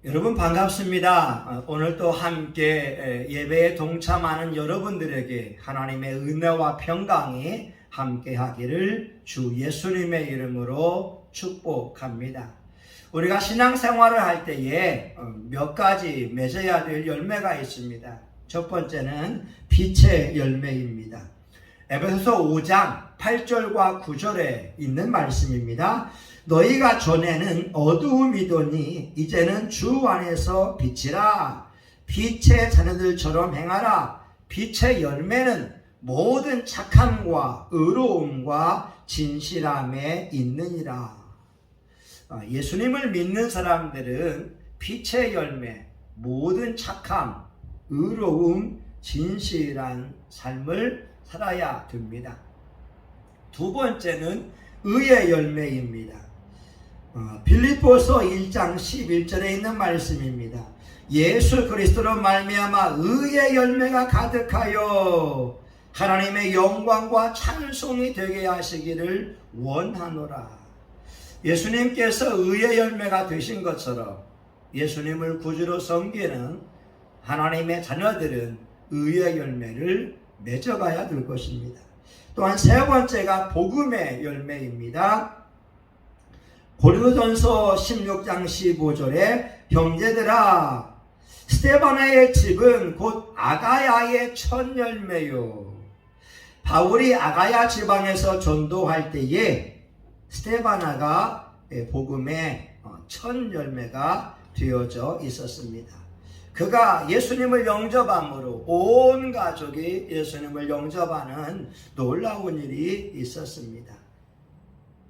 여러분 반갑습니다. 오늘 또 함께 예배에 동참하는 여러분들에게 하나님의 은혜와 평강이 함께 하기를 주 예수님의 이름으로 축복합니다. 우리가 신앙생활을 할 때에 몇 가지 맺어야 될 열매가 있습니다. 첫 번째는 빛의 열매입니다. 에베소서 5장 8절과 9절에 있는 말씀입니다. 너희가 전에는 어두움이더니 이제는 주 안에서 빛이라. 빛의 자녀들처럼 행하라. 빛의 열매는 모든 착함과 의로움과 진실함에 있느니라. 예수님을 믿는 사람들은 빛의 열매, 모든 착함, 의로움, 진실한 삶을 살아야 됩니다. 두 번째는 의의 열매입니다. 빌립보서 1장 11절에 있는 말씀입니다. 예수 그리스도로 말미암아 의의 열매가 가득하여 하나님의 영광과 찬송이 되게 하시기를 원하노라. 예수님께서 의의 열매가 되신 것처럼 예수님을 구주로 섬기는 하나님의 자녀들은 의의 열매를 맺어가야 될 것입니다. 또한 세 번째가 복음의 열매입니다. 고린도전서 16장 15절에 형제들아 스데바나의 집은 곧 아가야의 첫 열매요. 바울이 아가야 지방에서 전도할 때에 스데바나가 복음의 첫 열매가 되어져 있었습니다. 그가 예수님을 영접함으로 온 가족이 예수님을 영접하는 놀라운 일이 있었습니다.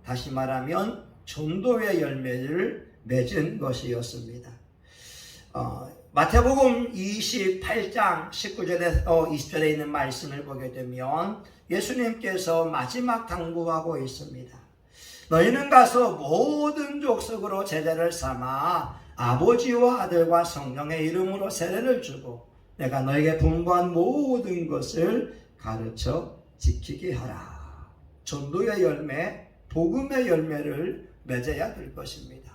다시 말하면 전도의 열매를 맺은 것이었습니다. 마태복음 28장 19절에서 20절에 있는 말씀을 보게 되면 예수님께서 마지막 당부하고 있습니다. 너희는 가서 모든 족속으로 제자를 삼아 아버지와 아들과 성령의 이름으로 세례를 주고 내가 너에게 분부한 모든 것을 가르쳐 지키게 하라. 전도의 열매, 복음의 열매를 맺어야 될 것입니다.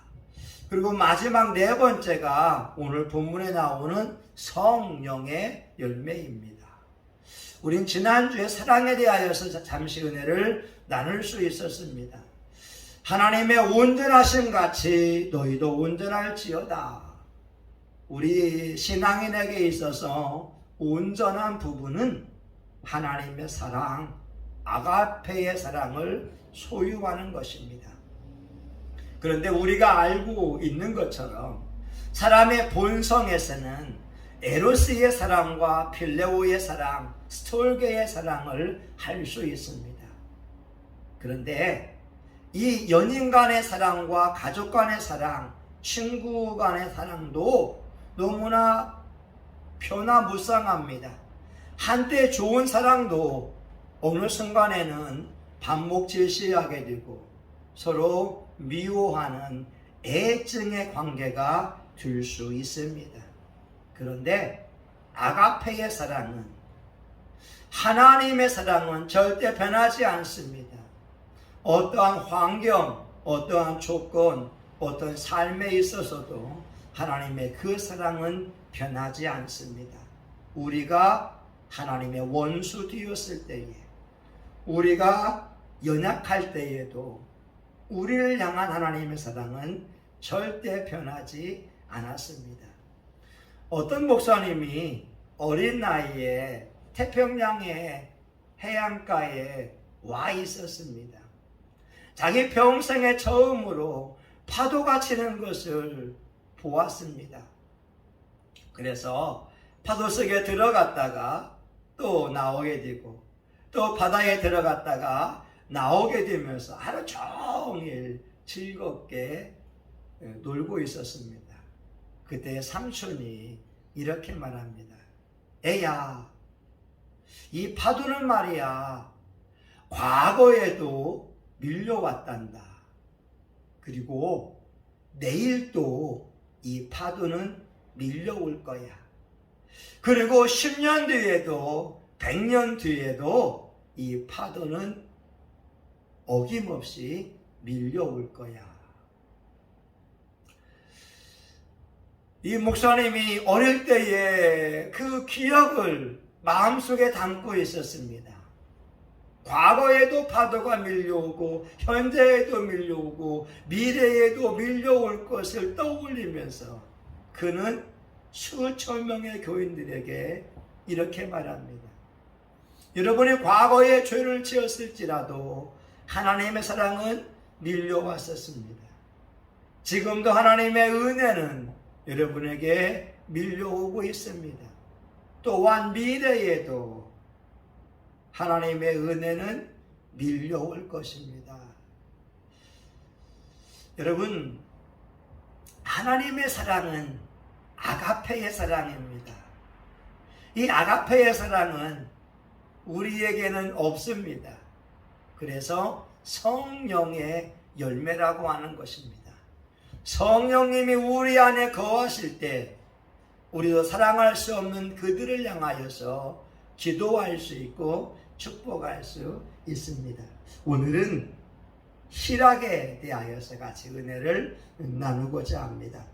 그리고 마지막 네 번째가 오늘 본문에 나오는 성령의 열매입니다. 우린 지난주에 사랑에 대하여서 잠시 은혜를 나눌 수 있었습니다. 하나님의 온전하심 같이 너희도 온전할지어다. 우리 신앙인에게 있어서 온전한 부분은 하나님의 사랑, 아가페의 사랑을 소유하는 것입니다. 그런데 우리가 알고 있는 것처럼 사람의 본성에서는 에로스의 사랑과 필레오의 사랑, 스톨게의 사랑을 할 수 있습니다. 그런데 이 연인 간의 사랑과 가족 간의 사랑, 친구 간의 사랑도 너무나 변화무쌍합니다. 한때 좋은 사랑도 어느 순간에는 반목질시하게 되고 서로 미워하는 애증의 관계가 될 수 있습니다. 그런데 아가페의 사랑은, 하나님의 사랑은 절대 변하지 않습니다. 어떠한 환경, 어떠한 조건, 어떤 삶에 있어서도 하나님의 그 사랑은 변하지 않습니다. 우리가 하나님의 원수 되었을 때에, 우리가 연약할 때에도 우리를 향한 하나님의 사랑은 절대 변하지 않았습니다. 어떤 목사님이 어린 나이에 태평양의 해안가에 와 있었습니다. 자기 평생에 처음으로 파도가 치는 것을 보았습니다. 그래서 파도 속에 들어갔다가 또 나오게 되고 또 바다에 들어갔다가 나오게 되면서 하루 종일 즐겁게 놀고 있었습니다. 그때 삼촌이 이렇게 말합니다. 애야, 이 파도는 말이야, 과거에도 밀려왔단다. 그리고 내일 또 이 파도는 밀려올 거야. 그리고 10년 뒤에도 100년 뒤에도 이 파도는 어김없이 밀려올 거야. 이 목사님이 어릴 때의 그 기억을 마음속에 담고 있었습니다. 과거에도 파도가 밀려오고 현재에도 밀려오고 미래에도 밀려올 것을 떠올리면서 그는 수천 명의 교인들에게 이렇게 말합니다. 여러분이 과거에 죄를 지었을지라도 하나님의 사랑은 밀려왔었습니다. 지금도 하나님의 은혜는 여러분에게 밀려오고 있습니다. 또한 미래에도 하나님의 은혜는 밀려올 것입니다. 여러분, 하나님의 사랑은 아가페의 사랑입니다. 이 아가페의 사랑은 우리에게는 없습니다. 그래서 성령의 열매라고 하는 것입니다. 성령님이 우리 안에 거하실 때 우리도 사랑할 수 없는 그들을 향하여서 기도할 수 있고 축복할 수 있습니다. 오늘은 희락에 대하여서 같이 은혜를 나누고자 합니다.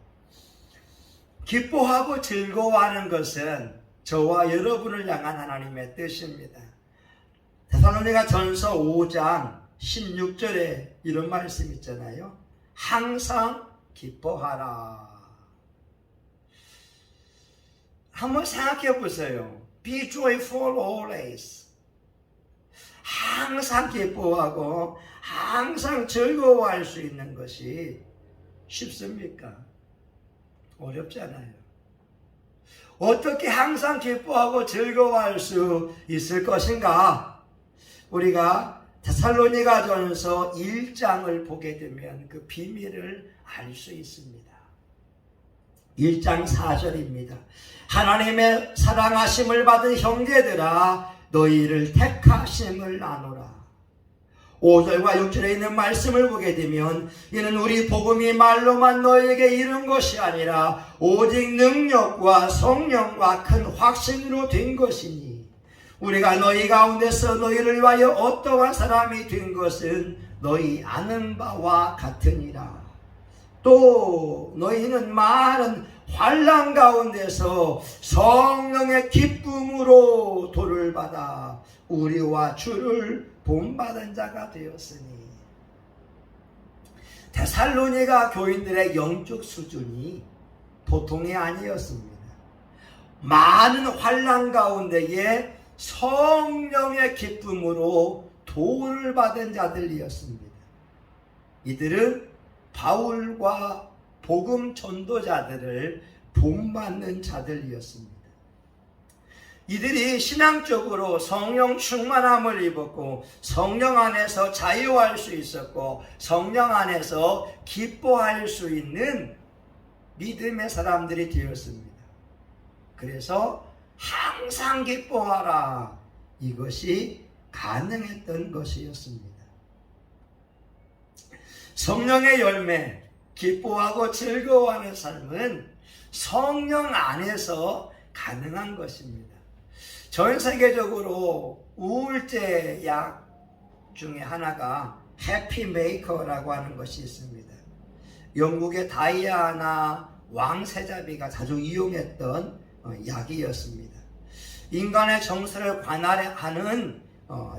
기뻐하고 즐거워하는 것은 저와 여러분을 향한 하나님의 뜻입니다. 데살로니가 전서 5장 16절에 이런 말씀 있잖아요. 항상 기뻐하라. 한번 생각해 보세요. Be joyful always. 항상 기뻐하고 항상 즐거워할 수 있는 것이 쉽습니까? 어렵잖아요. 어떻게 항상 기뻐하고 즐거워할 수 있을 것인가? 우리가 데살로니가전서 1장을 보게 되면 그 비밀을 알 수 있습니다. 1장 4절입니다. 하나님의 사랑하심을 받은 형제들아 너희를 택하심을 아노라. 5절과 6절에 있는 말씀을 보게 되면 이는 우리 복음이 말로만 너희에게 이룬 것이 아니라 오직 능력과 성령과 큰 확신으로 된 것이니 우리가 너희 가운데서 너희를 위하여 어떠한 사람이 된 것은 너희 아는 바와 같으니라. 또 너희는 많은 환난 가운데서 성령의 기쁨으로 도를 받아 우리와 주를 본받은 자가 되었으니. 데살로니가 교인들의 영적 수준이 보통이 아니었습니다. 많은 환난 가운데에 성령의 기쁨으로 도를 받은 자들이었습니다. 이들은 바울과 복음 전도자들을 본받는 자들이었습니다. 이들이 신앙적으로 성령 충만함을 입었고 성령 안에서 자유할 수 있었고 성령 안에서 기뻐할 수 있는 믿음의 사람들이 되었습니다. 그래서 항상 기뻐하라, 이것이 가능했던 것이었습니다. 성령의 열매, 기뻐하고 즐거워하는 삶은 성령 안에서 가능한 것입니다. 전 세계적으로 우울제 약 중에 하나가 해피메이커라고 하는 것이 있습니다. 영국의 다이아나 왕세자비가 자주 이용했던 약이었습니다. 인간의 정서를 관할하는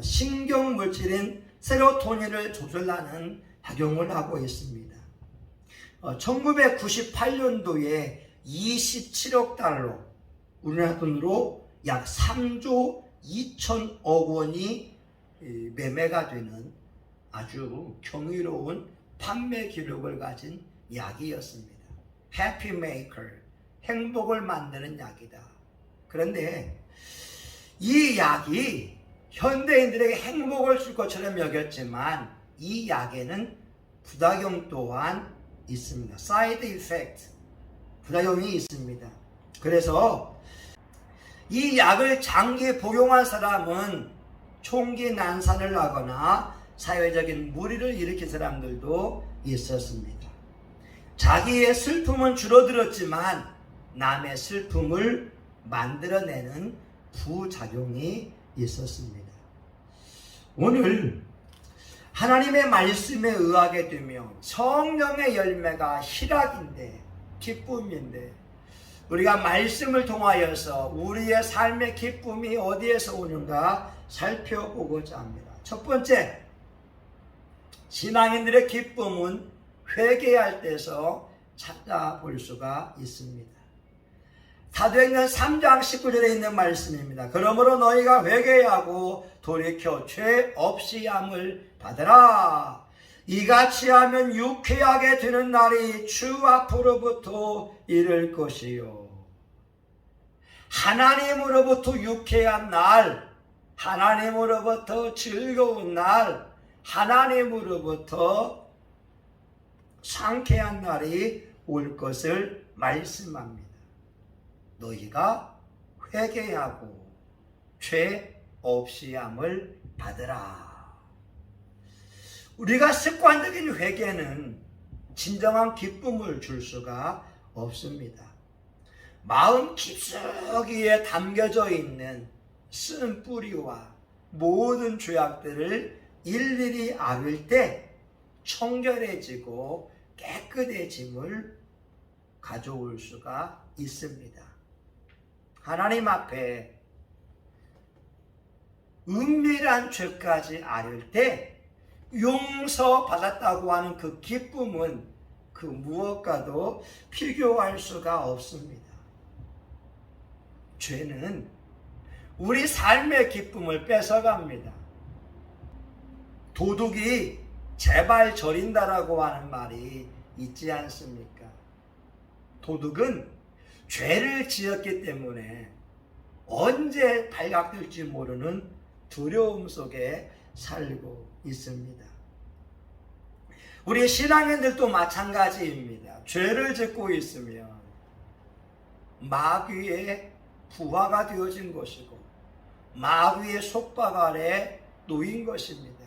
신경물질인 세로토닌을 조절하는 작용을 하고 있습니다. 1998년도에 27억 달러, 우리나라 돈으로 약 3조 2천억 원이 매매가 되는 아주 경이로운 판매 기록을 가진 약이었습니다. 해피메이커, 행복을 만드는 약이다. 그런데 이 약이 현대인들에게 행복을 줄 것처럼 여겼지만 이 약에는 부작용 또한 있습니다. 사이드 이펙트, 부작용이 있습니다. 그래서 이 약을 장기 복용한 사람은 총기 난사를 하거나 사회적인 무리를 일으킨 사람들도 있었습니다. 자기의 슬픔은 줄어들었지만 남의 슬픔을 만들어내는 부작용이 있었습니다. 오늘 하나님의 말씀에 의하게 되면 성령의 열매가 희락인데, 기쁨인데, 우리가 말씀을 통하여서 우리의 삶의 기쁨이 어디에서 오는가 살펴보고자 합니다. 첫 번째, 신앙인들의 기쁨은 회개할 때서 찾아볼 수가 있습니다. 사도행전 3장 19절에 있는 말씀입니다. 그러므로 너희가 회개하고 돌이켜 죄 없이 함을 받으라. 이같이 하면 유쾌하게 되는 날이 주 앞으로부터 이를 것이요. 하나님으로부터 유쾌한 날, 하나님으로부터 즐거운 날, 하나님으로부터 상쾌한 날이 올 것을 말씀합니다. 너희가 회개하고 죄 없이 함을 받으라. 우리가 습관적인 회개는 진정한 기쁨을 줄 수가 없습니다. 마음 깊숙이에 담겨져 있는 쓴 뿌리와 모든 죄악들을 일일이 앓을 때 청결해지고 깨끗해짐을 가져올 수가 있습니다. 하나님 앞에 은밀한 죄까지 앓을 때 용서받았다고 하는 그 기쁨은 그 무엇과도 비교할 수가 없습니다. 죄는 우리 삶의 기쁨을 뺏어갑니다. 도둑이 제발 저린다라고 하는 말이 있지 않습니까? 도둑은 죄를 지었기 때문에 언제 발각될지 모르는 두려움 속에 살고 있습니다. 우리 신앙인들도 마찬가지입니다. 죄를 짓고 있으면 마귀의 부하가 되어진 것이고 마귀의 속박 아래 놓인 것입니다.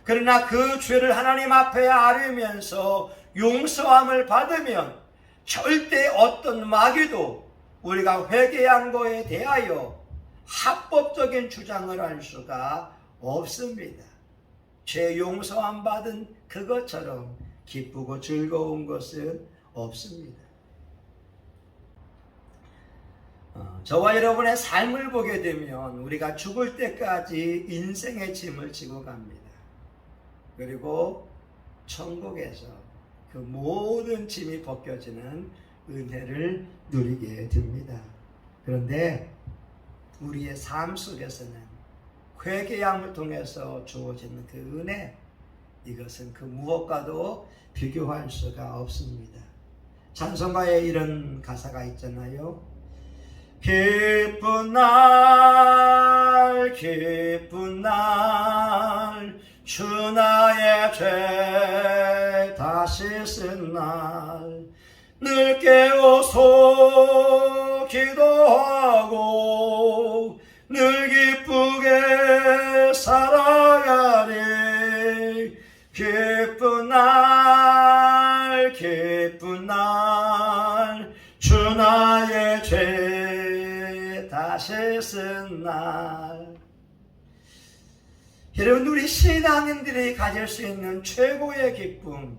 그러나 그 죄를 하나님 앞에 아뢰면서 용서함을 받으면 절대 어떤 마귀도 우리가 회개한 것에 대하여 합법적인 주장을 할 수가 없습니다. 죄 용서함 받은 그것처럼 기쁘고 즐거운 것은 없습니다. 저와 여러분의 삶을 보게 되면 우리가 죽을 때까지 인생의 짐을 지고 갑니다. 그리고 천국에서 그 모든 짐이 벗겨지는 은혜를 누리게 됩니다. 그런데 우리의 삶 속에서는 회개함을 통해서 주어지는 그 은혜, 이것은 그 무엇과도 비교할 수가 없습니다. 찬송가에 이런 가사가 있잖아요. 기쁜 날 기쁜 날 주 나의 죄 다시 쓴 날 늘 깨어서 기도하고 늘 기쁘게 살아가리. 기쁜 날 주 나의 죄 다시 쓴 날. 여러분, 우리 신앙인들이 가질 수 있는 최고의 기쁨,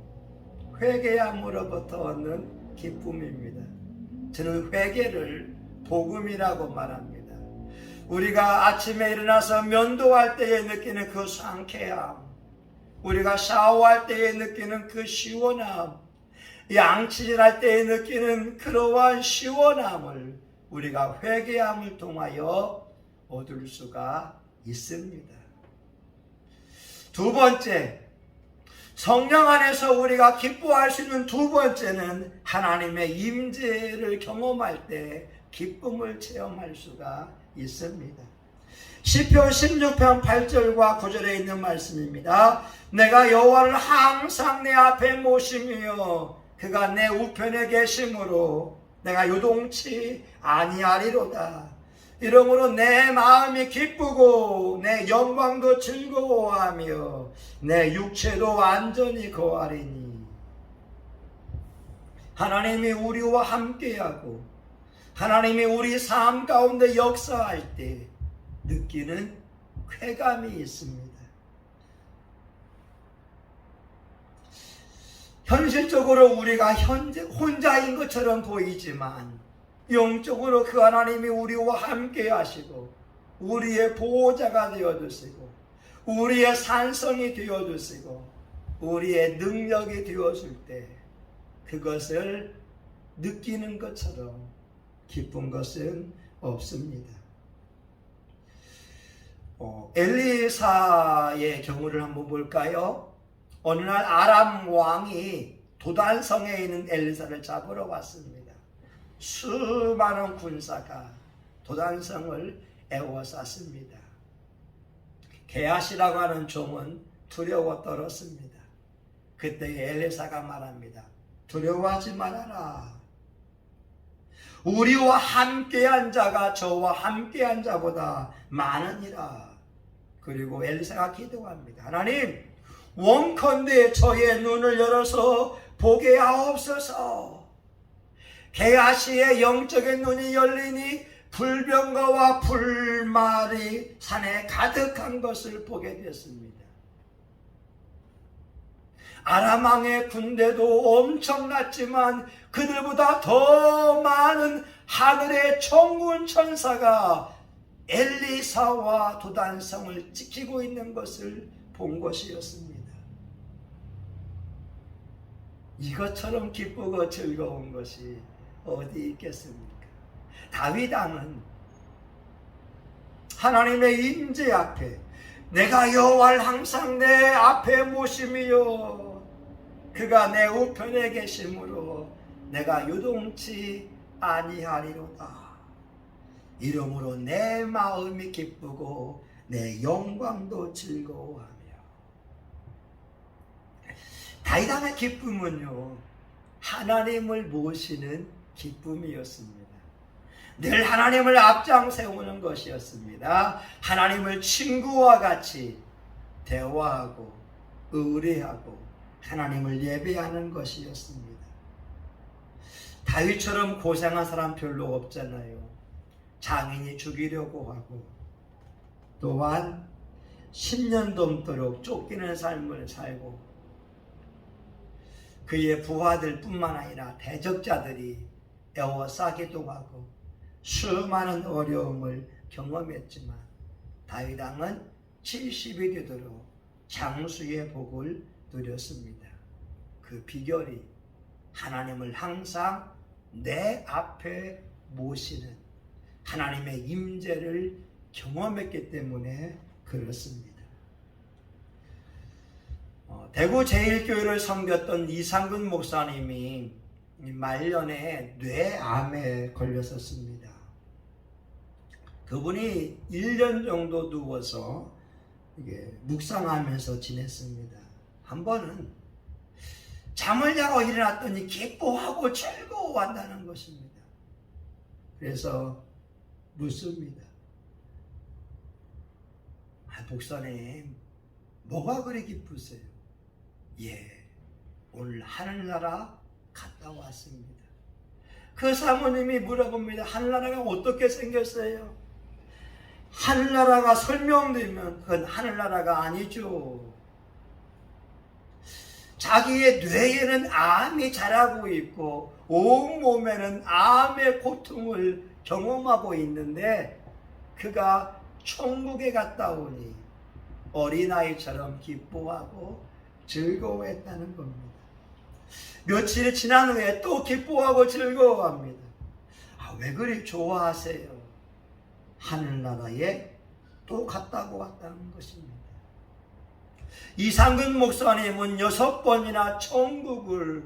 회개함으로부터 얻는 기쁨입니다. 저는 회개를 복음이라고 말합니다. 우리가 아침에 일어나서 면도할 때에 느끼는 그 상쾌함, 우리가 샤워할 때에 느끼는 그 시원함, 양치질할 때에 느끼는 그러한 시원함을 우리가 회개함을 통하여 얻을 수가 있습니다. 두 번째, 성령 안에서 우리가 기뻐할 수 있는 두 번째는 하나님의 임재를 경험할 때 기쁨을 체험할 수가 있습니다. 시편 16편 8절과 9절에 있는 말씀입니다. 내가 여호와를 항상 내 앞에 모시며 그가 내 우편에 계심으로 내가 요동치 아니하리로다. 이러므로 내 마음이 기쁘고 내 영광도 즐거워하며 내 육체도 완전히 거하리니. 하나님이 우리와 함께하고 하나님이 우리 삶 가운데 역사할 때 느끼는 쾌감이 있습니다. 현실적으로 우리가 혼자인 것처럼 보이지만 영적으로 그 하나님이 우리와 함께 하시고 우리의 보호자가 되어주시고 우리의 산성이 되어주시고 우리의 능력이 되어줄 때 그것을 느끼는 것처럼 기쁜 것은 없습니다. 엘리사의 경우를 한번 볼까요? 어느 날 아람 왕이 도단성에 있는 엘리사를 잡으러 왔습니다. 수많은 군사가 도단성을 에워쌌습니다. 게하시라고 하는 종은 두려워 떨었습니다. 그때 엘리사가 말합니다. 두려워하지 말아라. 우리와 함께한 자가 저와 함께한 자보다 많으니라. 그리고 엘리사가 기도합니다. 하나님, 원컨대 저의 눈을 열어서 보게 하옵소서. 게하시의 영적인 눈이 열리니 불병거와 불말이 산에 가득한 것을 보게 됐습니다. 아람 왕의 군대도 엄청났지만 그들보다 더 많은 하늘의 천군 천사가 엘리사와 도단성을 지키고 있는 것을 본 것이었습니다. 이것처럼 기쁘고 즐거운 것이 어디 있겠습니까? 다윗 왕은 하나님의 임재 앞에 내가 여호와를 항상 내 앞에 모심이요 그가 내 우편에 계심으로 내가 요동치 아니하리로다. 이러므로 내 마음이 기쁘고 내 영광도 즐거워하며. 다윗 왕의 기쁨은요 하나님을 모시는 기쁨이었습니다. 늘 하나님을 앞장 세우는 것이었습니다. 하나님을 친구와 같이 대화하고 의뢰하고 하나님을 예배하는 것이었습니다. 다윗처럼 고생한 사람 별로 없잖아요. 장인이 죽이려고 하고 또한 10년 넘도록 쫓기는 삶을 살고 그의 부하들 뿐만 아니라 대적자들이 에워싸기도 하고 수많은 어려움을 경험했지만 다윗 왕은 70이 되도록 장수의 복을 누렸습니다. 그 비결이 하나님을 항상 내 앞에 모시는 하나님의 임재를 경험했기 때문에 그렇습니다. 대구 제1교회를 섬겼던 이상근 목사님이 말년에 뇌암에 걸렸었습니다. 그분이 1년 정도 누워서 묵상하면서 지냈습니다. 한 번은 잠을 자고 일어났더니 기뻐하고 즐거워한다는 것입니다. 그래서 묻습니다. 목사님, 뭐가 그리 기쁘세요? 예, 오늘 하늘나라 갔다 왔습니다. 그 사모님이 물어봅니다. 하늘나라가 어떻게 생겼어요? 하늘나라가 설명되면 그건 하늘나라가 아니죠. 자기의 뇌에는 암이 자라고 있고 온몸에는 암의 고통을 경험하고 있는데 그가 천국에 갔다 오니 어린아이처럼 기뻐하고 즐거워했다는 겁니다. 며칠이 지난 후에 또 기뻐하고 즐거워합니다. 왜 그리 좋아하세요? 하늘나라에 또 갔다고 왔다는 것입니다. 이상근 목사님은 6번이나 천국을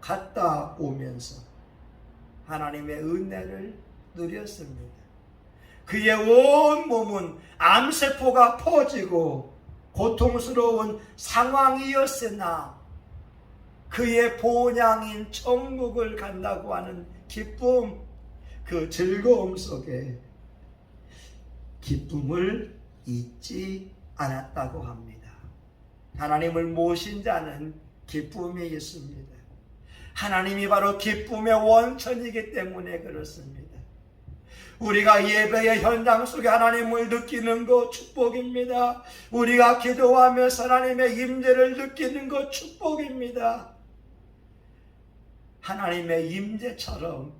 갔다 오면서 하나님의 은혜를 누렸습니다. 그의 온 몸은 암세포가 퍼지고 고통스러운 상황이었으나 그의 본향인 천국을 간다고 하는 기쁨, 그 즐거움 속에 기쁨을 잊지 않았다고 합니다. 하나님을 모신 자는 기쁨이 있습니다. 하나님이 바로 기쁨의 원천이기 때문에 그렇습니다. 우리가 예배의 현장 속에 하나님을 느끼는 것 축복입니다. 우리가 기도하면서 하나님의 임재를 느끼는 것 축복입니다. 하나님의 임재처럼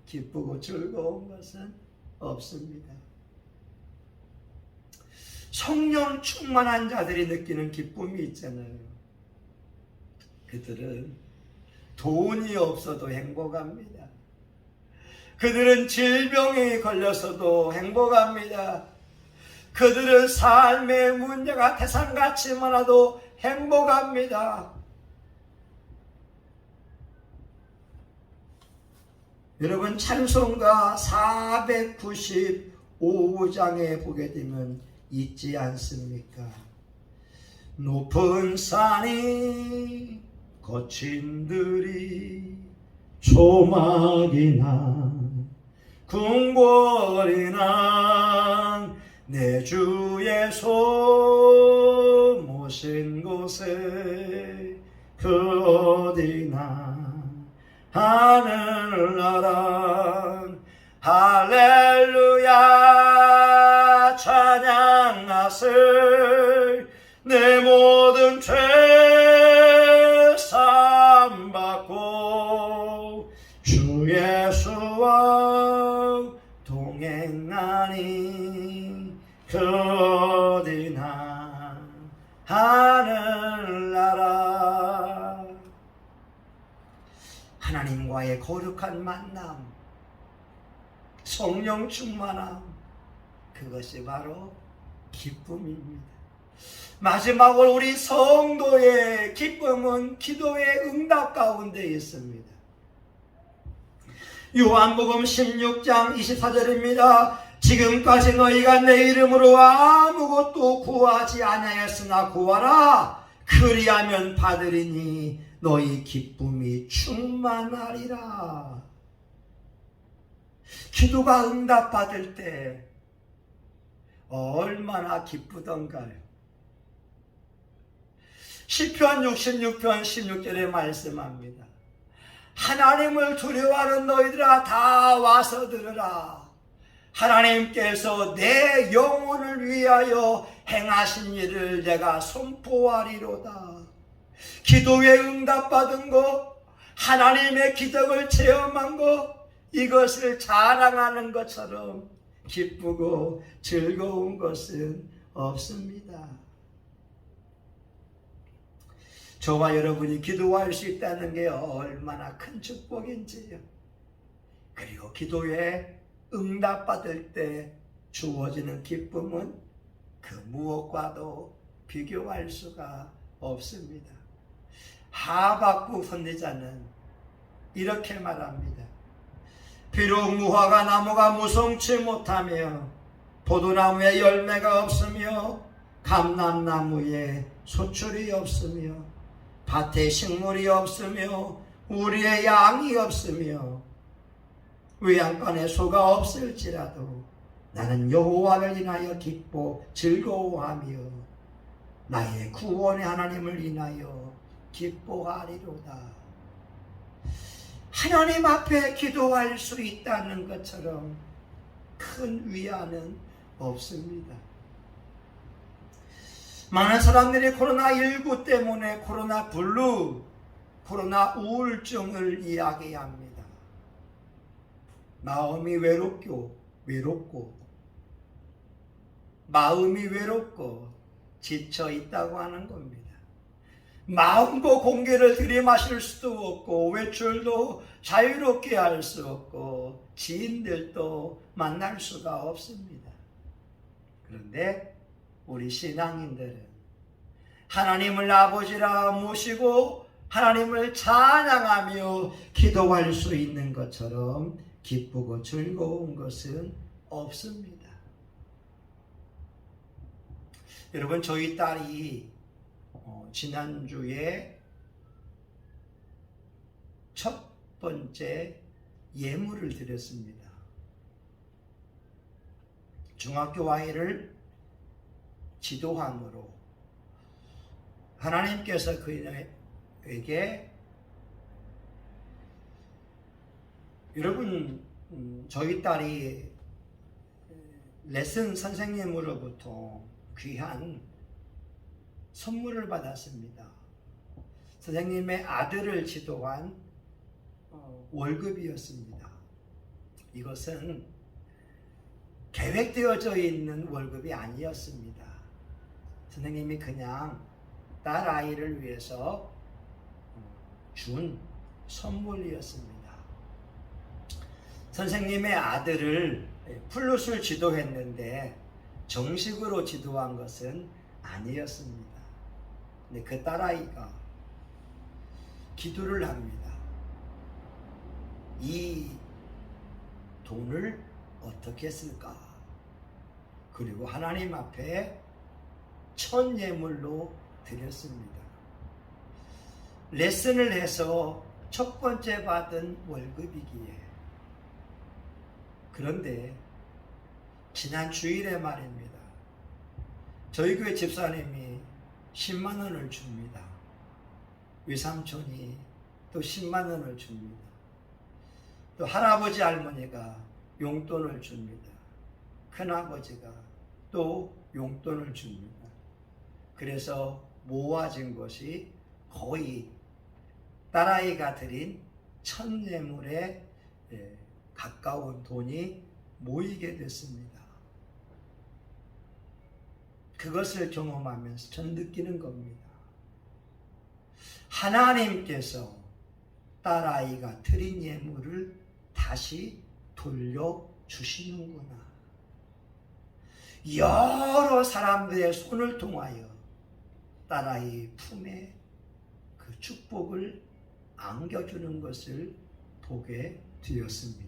기쁘고 즐거운 것은 없습니다. 성령 충만한 자들이 느끼는 기쁨이 있잖아요. 그들은 돈이 없어도 행복합니다. 그들은 질병에 걸렸어도 행복합니다. 그들은 삶의 문제가 태산같이 많아도 행복합니다. 여러분, 찬송가 495장에 보게 되면 있지 않습니까? 높은 산이 거친 들이 초막이나 궁궐이 난 내 주의 손 모신 곳에 그 어디나 하늘나라 할렐루야 찬양하세 내 모든 죄 사함받고 주 예수와 동행하니 그 어디나 하늘나라. 하나님과의 거룩한 만남, 성령 충만함, 그것이 바로 기쁨입니다. 마지막으로 우리 성도의 기쁨은 기도의 응답 가운데 있습니다. 요한복음 16장 24절입니다. 지금까지 너희가 내 이름으로 아무것도 구하지 아니하였으나 구하라. 그리하면 받으리니 너희 기쁨이 충만하리라. 기도가 응답받을 때 얼마나 기쁘던가요. 시편 66편 16절에 말씀합니다. 하나님을 두려워하는 너희들아 다 와서 들으라. 하나님께서 내 영혼을 위하여 행하신 일을 내가 선포하리로다. 기도에 응답받은 것, 하나님의 기적을 체험한 것, 이것을 자랑하는 것처럼 기쁘고 즐거운 것은 없습니다. 저와 여러분이 기도할 수 있다는 게 얼마나 큰 축복인지요. 그리고 기도에 응답받을 때 주어지는 기쁨은 그 무엇과도 비교할 수가 없습니다. 하박국 선지자는 이렇게 말합니다. 비록 무화과 나무가 무성치 못하며 포도나무에 열매가 없으며 감람나무에 소출이 없으며 밭에 식물이 없으며 우리의 양이 없으며 외양간에 소가 없을지라도 나는 여호와를 인하여 기뻐 즐거워하며 나의 구원의 하나님을 인하여 기뻐하리로다. 하나님 앞에 기도할 수 있다는 것처럼 큰 위안은 없습니다. 많은 사람들이 코로나19 때문에 코로나 블루, 코로나 우울증을 이야기합니다. 마음이 외롭고 마음이 외롭고 지쳐 있다고 하는 겁니다. 마음도 공기를 들이마실 수도 없고 외출도 자유롭게 할 수 없고 지인들도 만날 수가 없습니다. 그런데 우리 신앙인들은 하나님을 아버지라 모시고 하나님을 찬양하며 기도할 수 있는 것처럼 기쁘고 즐거운 것은 없습니다. 여러분, 저희 딸이 지난주에 첫 번째 예물을 드렸습니다. 중학교 아이를 지도함으로 하나님께서 그에게 여러분, 저희 딸이 레슨 선생님으로부터 귀한 선물을 받았습니다. 선생님의 아들을 지도한 월급이었습니다. 이것은 계획되어져 있는 월급이 아니었습니다. 선생님이 그냥 딸 아이를 위해서 준 선물이었습니다. 선생님의 아들을 플룻을 지도했는데 정식으로 지도한 것은 아니었습니다. 근데 그 딸아이가 기도를 합니다. 이 돈을 어떻게 쓸까? 그리고 하나님 앞에 첫 예물로 드렸습니다. 레슨을 해서 첫 번째 받은 월급이기에. 그런데 지난 주일에 말입니다. 저희 교회 집사님이 10만 원을 줍니다. 외삼촌이 또 10만 원을 줍니다. 또 할아버지 할머니가 용돈을 줍니다. 큰아버지가 또 용돈을 줍니다. 그래서 모아진 것이 거의 딸아이가 드린 첫 예물에 가까운 돈이 모이게 됐습니다. 그것을 경험하면서 전 느끼는 겁니다. 하나님께서 딸아이가 드린 예물을 다시 돌려주시는구나. 여러 사람들의 손을 통하여 딸아이 품에 그 축복을 안겨주는 것을 보게 되었습니다.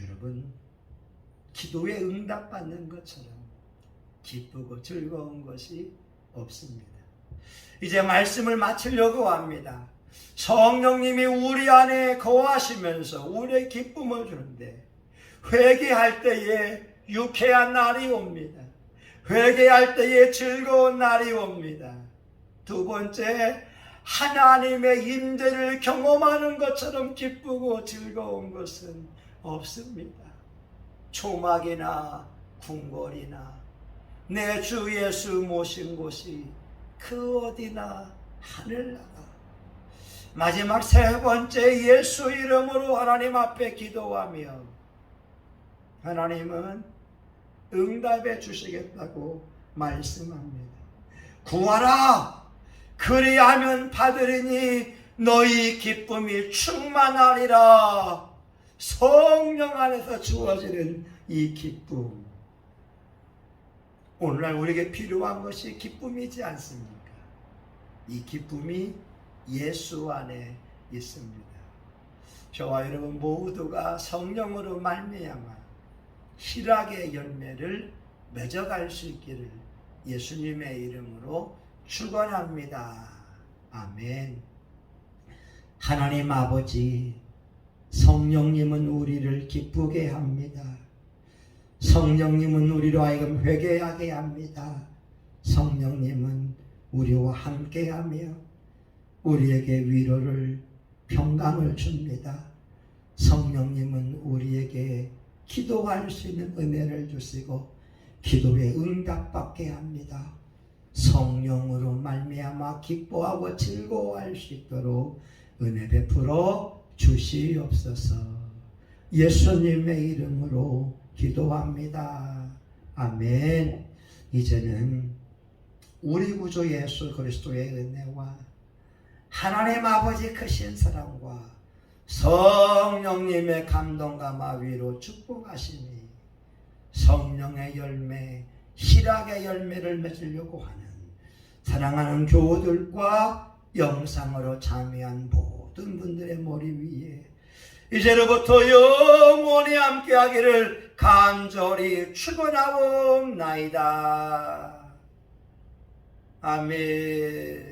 여러분, 기도에 응답받는 것처럼 기쁘고 즐거운 것이 없습니다. 이제 말씀을 마치려고 합니다. 성령님이 우리 안에 거하시면서 우리의 기쁨을 주는데 회개할 때에 유쾌한 날이 옵니다. 회개할 때에 즐거운 날이 옵니다. 두 번째, 하나님의 임재를 경험하는 것처럼 기쁘고 즐거운 것은 없습니다. 초막이나 궁궐이나 내 주 예수 모신 곳이 그 어디나 하늘나라. 마지막 세 번째, 예수 이름으로 하나님 앞에 기도하며 하나님은 응답해 주시겠다고 말씀합니다. 구하라, 그리하면 받으리니 너희 기쁨이 충만하리라. 성령 안에서 주어지는 이 기쁨, 오늘날 우리에게 필요한 것이 기쁨이지 않습니까? 이 기쁨이 예수 안에 있습니다. 저와 여러분 모두가 성령으로 말미암아 희락의 열매를 맺어갈 수 있기를 예수님의 이름으로 축원합니다. 아멘. 하나님 아버지, 성령님은 우리를 기쁘게 합니다. 성령님은 우리로 하여금 회개하게 합니다. 성령님은 우리와 함께하며 우리에게 위로를, 평강을 줍니다. 성령님은 우리에게 기도할 수 있는 은혜를 주시고 기도에 응답받게 합니다. 성령으로 말미암아 기뻐하고 즐거워할 수 있도록 은혜 베풀어 주시옵소서. 예수님의 이름으로 기도합니다. 아멘. 이제는 우리 구주 예수 그리스도의 은혜와 하나님 아버지 크신 사랑과 성령님의 감동과 마위로 축복하시니 성령의 열매, 희락의 열매를 맺으려고 하는 사랑하는 교우들과 영상으로 참여한 모든 분들의 머리 위에 이제로부터 영원히 함께하기를 간절히 축원하옵나이다. 아멘.